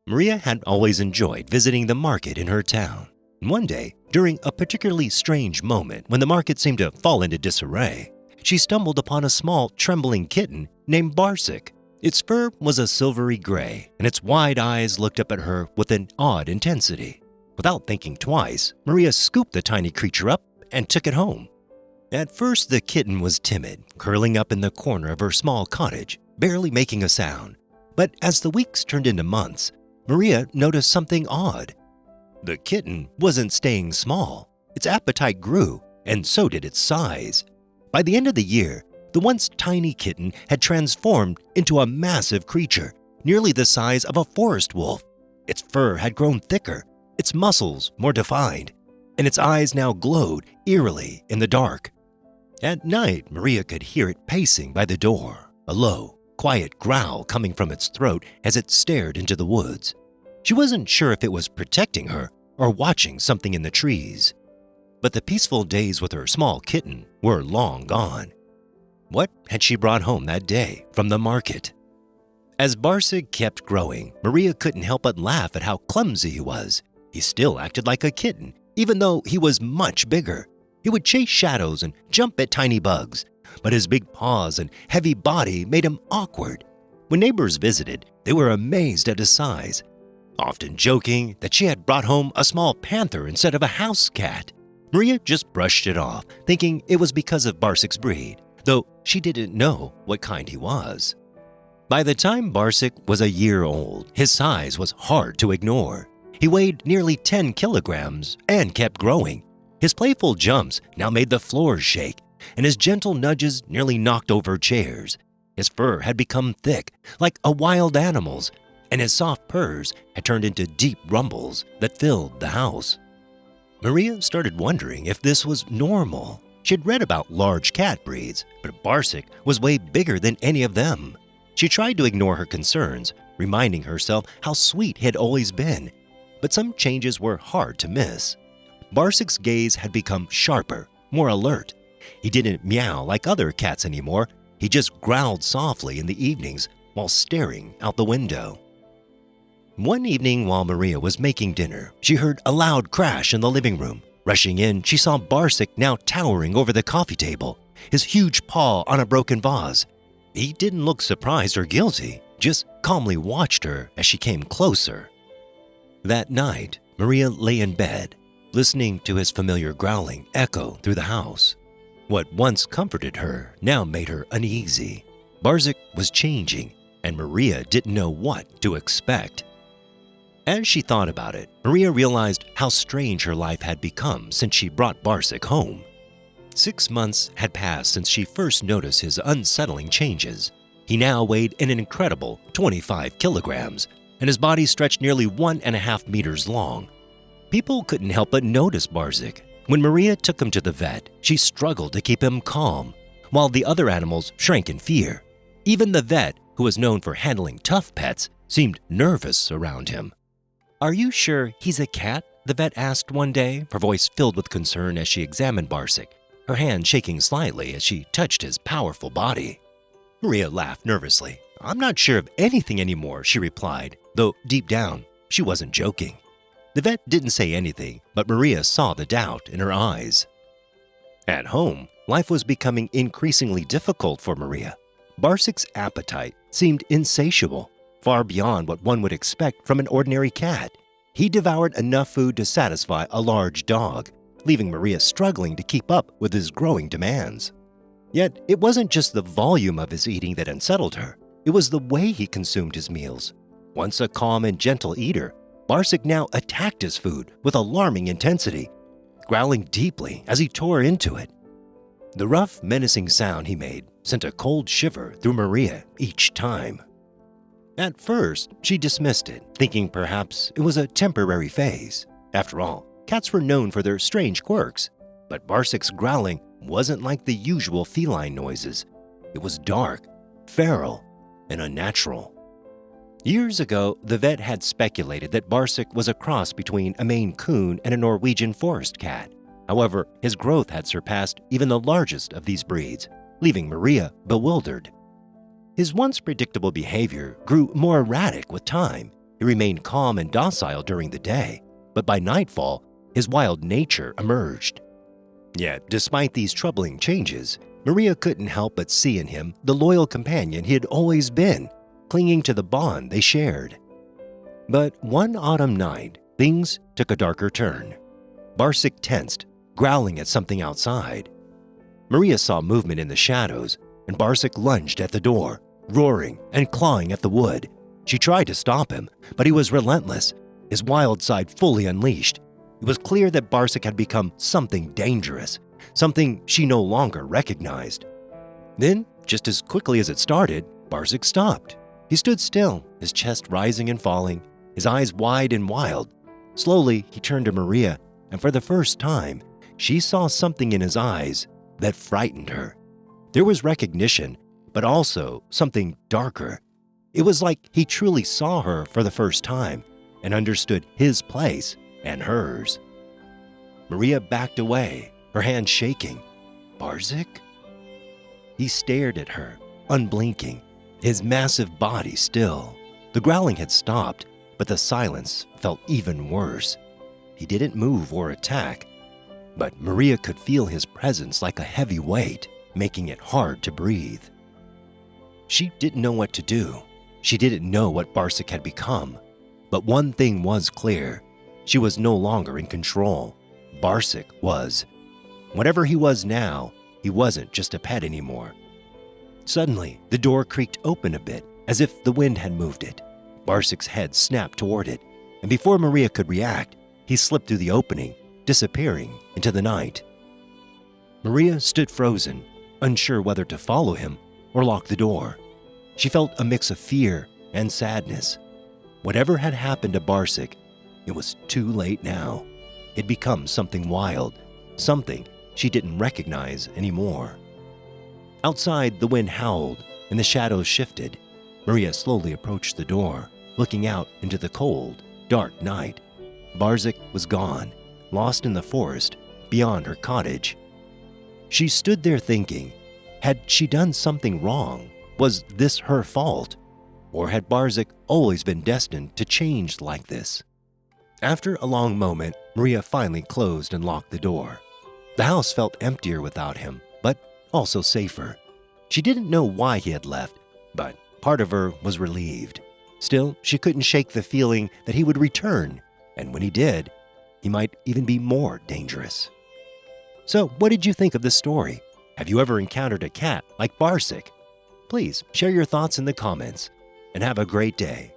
Maria had always enjoyed visiting the market in her town. And one day, during a particularly strange moment when the market seemed to fall into disarray, she stumbled upon a small, trembling kitten named Barsik. Its fur was a silvery gray, and its wide eyes looked up at her with an odd intensity. Without thinking twice, Maria scooped the tiny creature up and took it home. At first, the kitten was timid, curling up in the corner of her small cottage, barely making a sound. But as the weeks turned into months, Maria noticed something odd. The kitten wasn't staying small. Its appetite grew, and so did its size. By the end of the year, the once tiny kitten had transformed into a massive creature, nearly the size of a forest wolf. Its fur had grown thicker, its muscles more defined, and its eyes now glowed eerily in the dark. At night, Maria could hear it pacing by the door, a low, quiet growl coming from its throat as it stared into the woods. She wasn't sure if it was protecting her or watching something in the trees. But the peaceful days with her small kitten were long gone. What had she brought home that day from the market? As Barsik kept growing, Maria couldn't help but laugh at how clumsy he was. He still acted like a kitten, even though he was much bigger. He would chase shadows and jump at tiny bugs, but his big paws and heavy body made him awkward. When neighbors visited, they were amazed at his size, often joking that she had brought home a small panther instead of a house cat. Maria just brushed it off, thinking it was because of Barsik's breed, though she didn't know what kind he was. By the time Barsik was a year old, his size was hard to ignore. He weighed nearly 10 kilograms and kept growing. His playful jumps now made the floors shake, and his gentle nudges nearly knocked over chairs. His fur had become thick, like a wild animal's, and his soft purrs had turned into deep rumbles that filled the house. Maria started wondering if this was normal. She'd read about large cat breeds, but Barsik was way bigger than any of them. She tried to ignore her concerns, reminding herself how sweet he had always been, but some changes were hard to miss. Barsik's gaze had become sharper, more alert. He didn't meow like other cats anymore. He just growled softly in the evenings while staring out the window. One evening while Maria was making dinner, she heard a loud crash in the living room. Rushing in, she saw Barsik now towering over the coffee table, his huge paw on a broken vase. He didn't look surprised or guilty, just calmly watched her as she came closer. That night, Maria lay in bed, listening to his familiar growling echo through the house. What once comforted her now made her uneasy. Barsik was changing, and Maria didn't know what to expect. As she thought about it, Maria realized how strange her life had become since she brought Barsik home. 6 months had passed since she first noticed his unsettling changes. He now weighed an incredible 25 kilograms, and his body stretched nearly 1.5 meters long. People couldn't help but notice Barsik. When Maria took him to the vet, she struggled to keep him calm, while the other animals shrank in fear. Even the vet, who was known for handling tough pets, seemed nervous around him. "Are you sure he's a cat?" the vet asked one day, her voice filled with concern as she examined Barsik, her hand shaking slightly as she touched his powerful body. Maria laughed nervously. "I'm not sure of anything anymore," she replied, though deep down, she wasn't joking. The vet didn't say anything, but Maria saw the doubt in her eyes. At home, life was becoming increasingly difficult for Maria. Barsik's appetite seemed insatiable, far beyond what one would expect from an ordinary cat. He devoured enough food to satisfy a large dog, leaving Maria struggling to keep up with his growing demands. Yet, it wasn't just the volume of his eating that unsettled her. It was the way he consumed his meals. Once a calm and gentle eater, Barsik now attacked his food with alarming intensity, growling deeply as he tore into it. The rough, menacing sound he made sent a cold shiver through Maria each time. At first, she dismissed it, thinking perhaps it was a temporary phase. After all, cats were known for their strange quirks, but Barsik's growling wasn't like the usual feline noises. It was dark, feral, and unnatural. Years ago, the vet had speculated that Barsik was a cross between a Maine Coon and a Norwegian forest cat. However, his growth had surpassed even the largest of these breeds, leaving Maria bewildered. His once predictable behavior grew more erratic with time. He remained calm and docile during the day, but by nightfall, his wild nature emerged. Yet, despite these troubling changes, Maria couldn't help but see in him the loyal companion he had always been, clinging to the bond they shared. But one autumn night, things took a darker turn. Barsik tensed, growling at something outside. Maria saw movement in the shadows, and Barsik lunged at the door, roaring and clawing at the wood. She tried to stop him, but he was relentless, his wild side fully unleashed. It was clear that Barsik had become something dangerous, something she no longer recognized. Then, just as quickly as it started, Barsik stopped. He stood still, his chest rising and falling, his eyes wide and wild. Slowly, he turned to Maria, and for the first time, she saw something in his eyes that frightened her. There was recognition, but also something darker. It was like he truly saw her for the first time and understood his place and hers. Maria backed away, her hand shaking. Barsik? He stared at her, unblinking, his massive body still. The growling had stopped, but the silence felt even worse. He didn't move or attack, but Maria could feel his presence like a heavy weight, making it hard to breathe. She didn't know what to do. She didn't know what Barsik had become. But one thing was clear. She was no longer in control. Barsik was. Whatever he was now, he wasn't just a pet anymore. Suddenly, the door creaked open a bit, as if the wind had moved it. Barsik's head snapped toward it, and before Maria could react, he slipped through the opening, disappearing into the night. Maria stood frozen, unsure whether to follow him or lock the door. She felt a mix of fear and sadness. Whatever had happened to Barsik, it was too late now. He'd become something wild, something she didn't recognize anymore. Outside, the wind howled and the shadows shifted. Maria slowly approached the door, looking out into the cold, dark night. Barsik was gone, lost in the forest beyond her cottage. She stood there thinking, had she done something wrong? Was this her fault? Or had Barsik always been destined to change like this? After a long moment, Maria finally closed and locked the door. The house felt emptier without him, but also safer. She didn't know why he had left, but part of her was relieved. Still, she couldn't shake the feeling that he would return, and when he did, he might even be more dangerous. So, what did you think of this story? Have you ever encountered a cat like Barsik? Please share your thoughts in the comments, and have a great day.